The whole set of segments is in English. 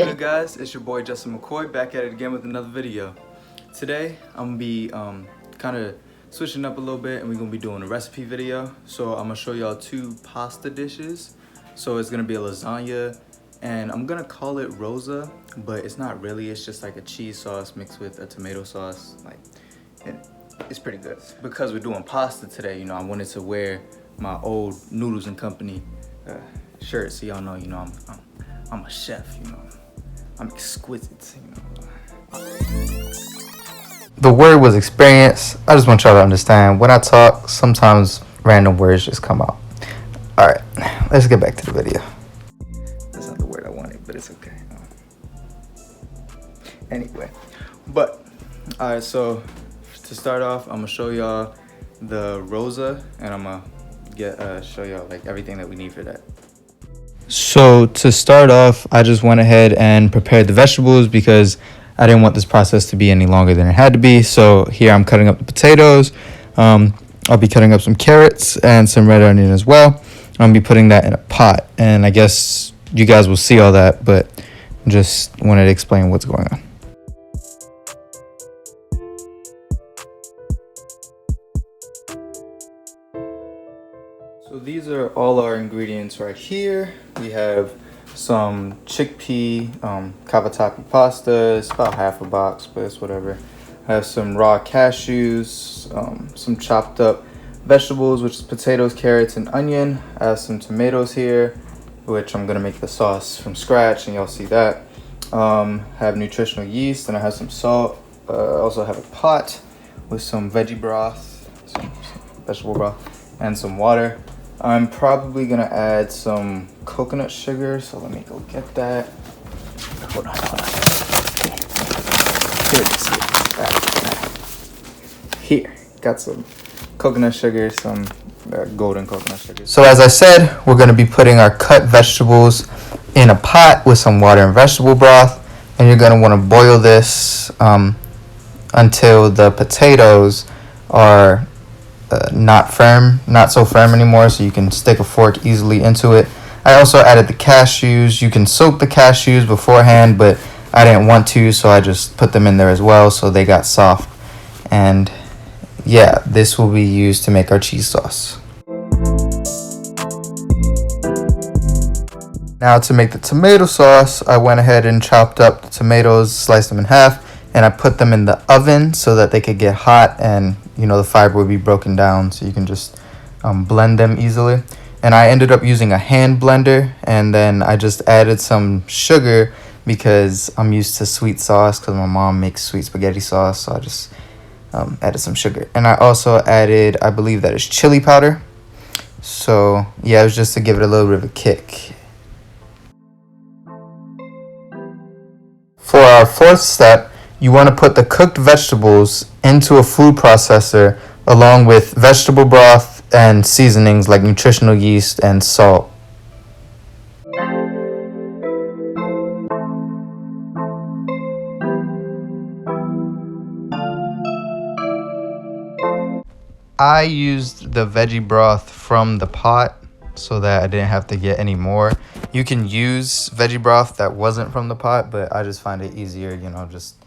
Good guys, it's your boy Justin McCoy back at it again with another video. Today I'm gonna be kind of switching up a little bit and we're gonna be doing a recipe video. So I'm gonna show y'all two pasta dishes. So it's gonna be a lasagna and I'm gonna call it rosa, but it's not really, it's just like a cheese sauce mixed with a tomato sauce. It's pretty good. Because we're doing pasta today, you know, I wanted to wear my old Noodles and Company shirt so y'all know, you know, I'm a chef, you know. I'm exquisite, you know. The word was experience. I just want y'all to understand, when I talk, sometimes random words just come out. Alright, let's get back to the video. That's not the word I wanted, but it's okay. Anyway, alright, so to start off, I'm gonna show y'all the rosa, and I'm gonna show y'all like everything that we need for that. So to start off, I just went ahead and prepared the vegetables because I didn't want this process to be any longer than it had to be. So here I'm cutting up the potatoes. I'll be cutting up some carrots and some red onion as well. I'm gonna be putting that in a pot, and I guess you guys will see all that, but just wanted to explain what's going on. So these are all our ingredients right here. We have some chickpea cavatappi pasta. It's about half a box, but it's whatever. I have some raw cashews, some chopped up vegetables, which is potatoes, carrots, and onion. I have some tomatoes here, which I'm gonna make the sauce from scratch, and y'all see that. I have nutritional yeast, and I have some salt. I also have a pot with some veggie broth, some vegetable broth, and some water. I'm probably gonna add some coconut sugar, so let me go get that. Hold on. Here it is. Here, got some coconut sugar, some golden coconut sugar. So as I said, we're gonna be putting our cut vegetables in a pot with some water and vegetable broth, and you're gonna wanna boil this until the potatoes are not so firm anymore, so you can stick a fork easily into it. I also added the cashews. You can soak the cashews beforehand, but I didn't want to, so I just put them in there as well, so they got soft. And yeah, this will be used to make our cheese sauce. Now to make the tomato sauce, I went ahead and chopped up the tomatoes, sliced them in half, and I put them in the oven so that they could get hot and, you know, the fiber would be broken down so you can just blend them easily. And I ended up using a hand blender, and then I just added some sugar because I'm used to sweet sauce because my mom makes sweet spaghetti sauce, so I just added some sugar. And I also added, I believe that is chili powder. So yeah, it was just to give it a little bit of a kick. For our fourth step, you want to put the cooked vegetables into a food processor along with vegetable broth and seasonings like nutritional yeast and salt. I used the veggie broth from the pot so that I didn't have to get any more. You can use veggie broth that wasn't from the pot, but I just find it easier, you know, just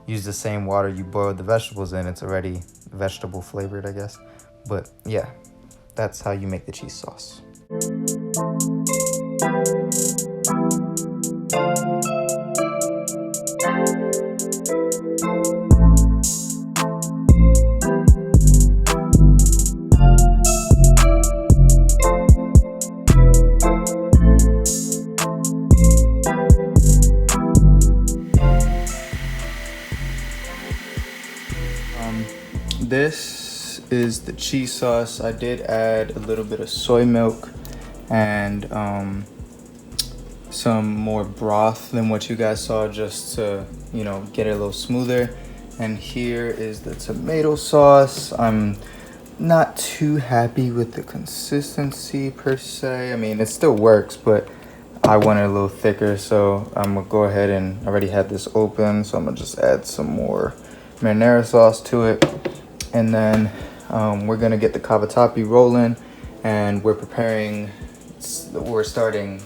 use the same water you boiled the vegetables in. It's already vegetable flavored, I guess. But yeah, that's how you make the cheese sauce. This is the cheese sauce. I did add a little bit of soy milk and some more broth than what you guys saw, just to, you know, get it a little smoother. And here is the tomato sauce. I'm not too happy with the consistency per se. I mean, it still works, but I want it a little thicker, so I'm gonna go ahead, and I already had this open, so I'm gonna just add some more marinara sauce to it. And then we're gonna get the cavatappi rolling, and we're starting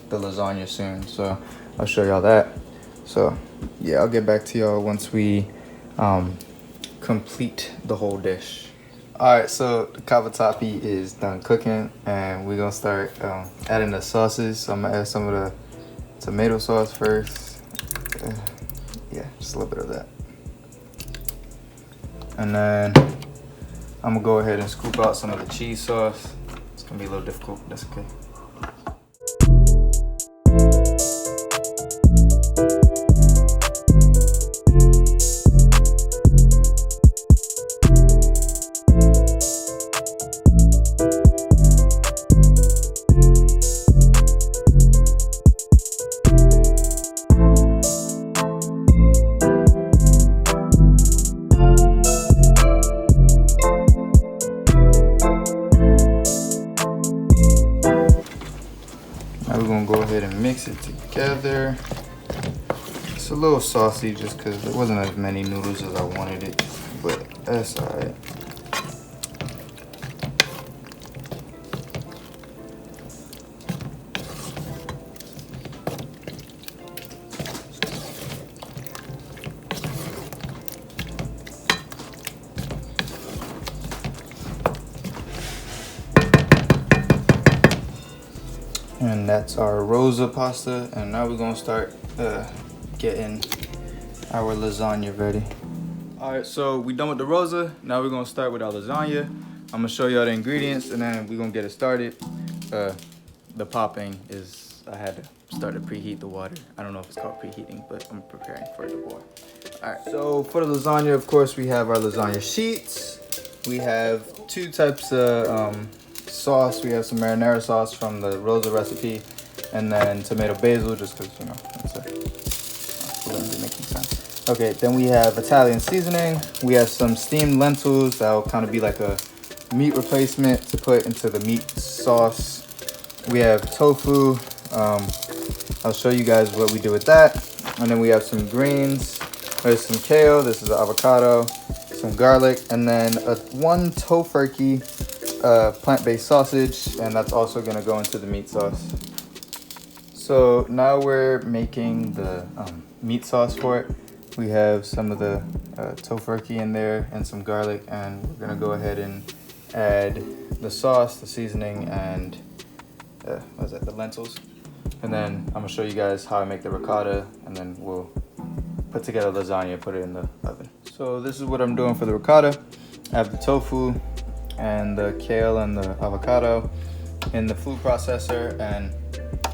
the lasagna soon, so I'll show y'all that. So yeah, I'll get back to y'all once we complete the whole dish. All right, so the cavatappi is done cooking, and we're gonna start adding the sauces. So I'm gonna add some of the tomato sauce first. Yeah, just a little bit of that. And then I'm gonna go ahead and scoop out some of the cheese sauce. It's gonna be a little difficult, but that's okay. Now we're gonna go ahead and mix it together. It's a little saucy just because there wasn't as many noodles as I wanted it, but that's all right. And that's our rosa pasta. And now we're gonna start getting our lasagna ready. All right, so we done with the rosa. Now we're gonna start with our lasagna. I'm gonna show y'all the ingredients and then we're gonna get it started. The popping is, I had to start to preheat the water. I don't know if it's called preheating, but I'm preparing for it to boil. All right, so for the lasagna, of course, we have our lasagna sheets. We have two types of sauce. We have some marinara sauce from the rosa recipe, and then tomato basil, just because, you know, it's a blend making sense. Okay, then we have Italian seasoning. We have some steamed lentils that will kind of be like a meat replacement to put into the meat sauce. We have tofu. I'll show you guys what we do with that. And then we have some greens. There's some kale. This is the avocado, some garlic, and then one tofurkey plant-based sausage, and that's also gonna go into the meat sauce. So now we're making the meat sauce for it. We have some of the tofurkey in there and some garlic, and we're gonna go ahead and add the sauce, the seasoning, and what is that, the lentils. And then I'm gonna show you guys how I make the ricotta, and then we'll put together lasagna and put it in the oven. So this is what I'm doing for the ricotta. I have the tofu and the kale and the avocado in the food processor, and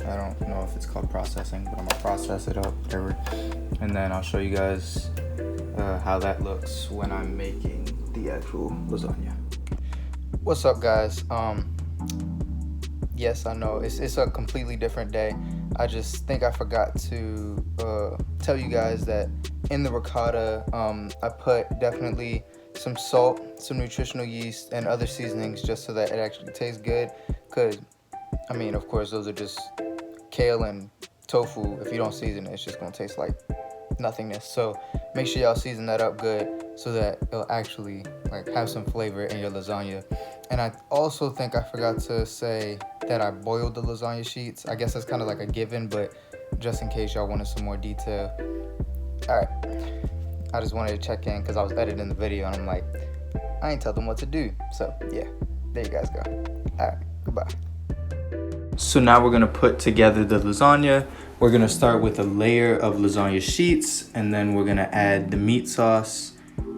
I don't know if it's called processing, but I'm gonna process it up, whatever. And then I'll show you guys how that looks when I'm making the actual lasagna. What's up, guys? Yes, I know it's a completely different day. I just think I forgot to tell you guys that in the ricotta, I put definitely some salt, some nutritional yeast, and other seasonings just so that it actually tastes good. Cause, I mean, of course, those are just kale and tofu. If you don't season it, it's just gonna taste like nothingness. So make sure y'all season that up good so that it'll actually like have some flavor in your lasagna. And I also think I forgot to say that I boiled the lasagna sheets. I guess that's kind of like a given, but just in case y'all wanted some more detail. All right, I just wanted to check in because I was editing the video and I'm like, I ain't tell them what to do. So yeah, there you guys go. All right, goodbye. So now we're gonna put together the lasagna. We're gonna start with a layer of lasagna sheets, and then we're gonna add the meat sauce,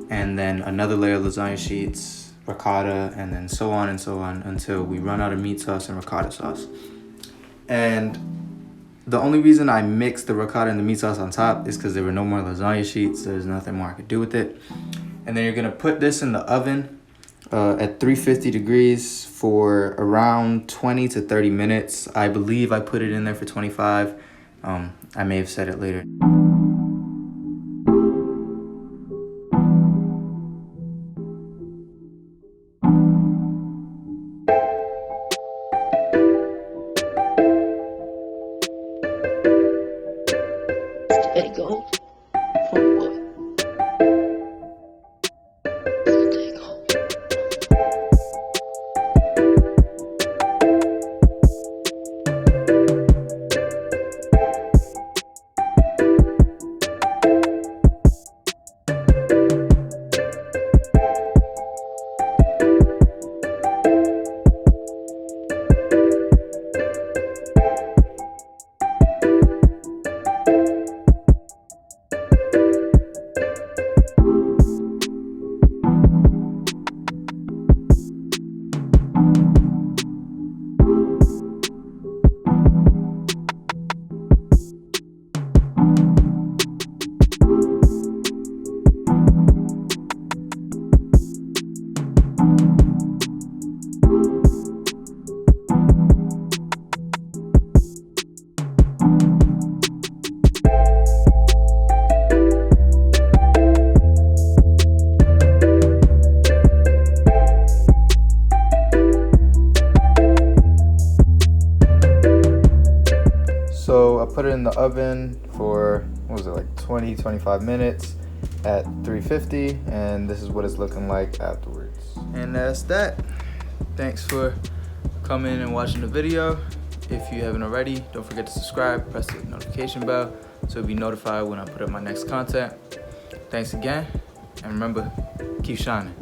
and then another layer of lasagna sheets, ricotta, and then so on until we run out of meat sauce and ricotta sauce. And the only reason I mixed the ricotta and the meat sauce on top is because there were no more lasagna sheets. There's nothing more I could do with it. And then you're gonna put this in the oven at 350 degrees for around 20 to 30 minutes. I believe I put it in there for 25. I may have said it later. Let it go. Oh boy. Let it go. in the oven for, what was it, like 20-25 minutes at 350, and this is what it's looking like afterwards. And that's that. Thanks for coming and watching the video. If you haven't already, don't forget to subscribe, press the notification bell so you'll be notified when I put up my next content. Thanks again, and remember, keep shining.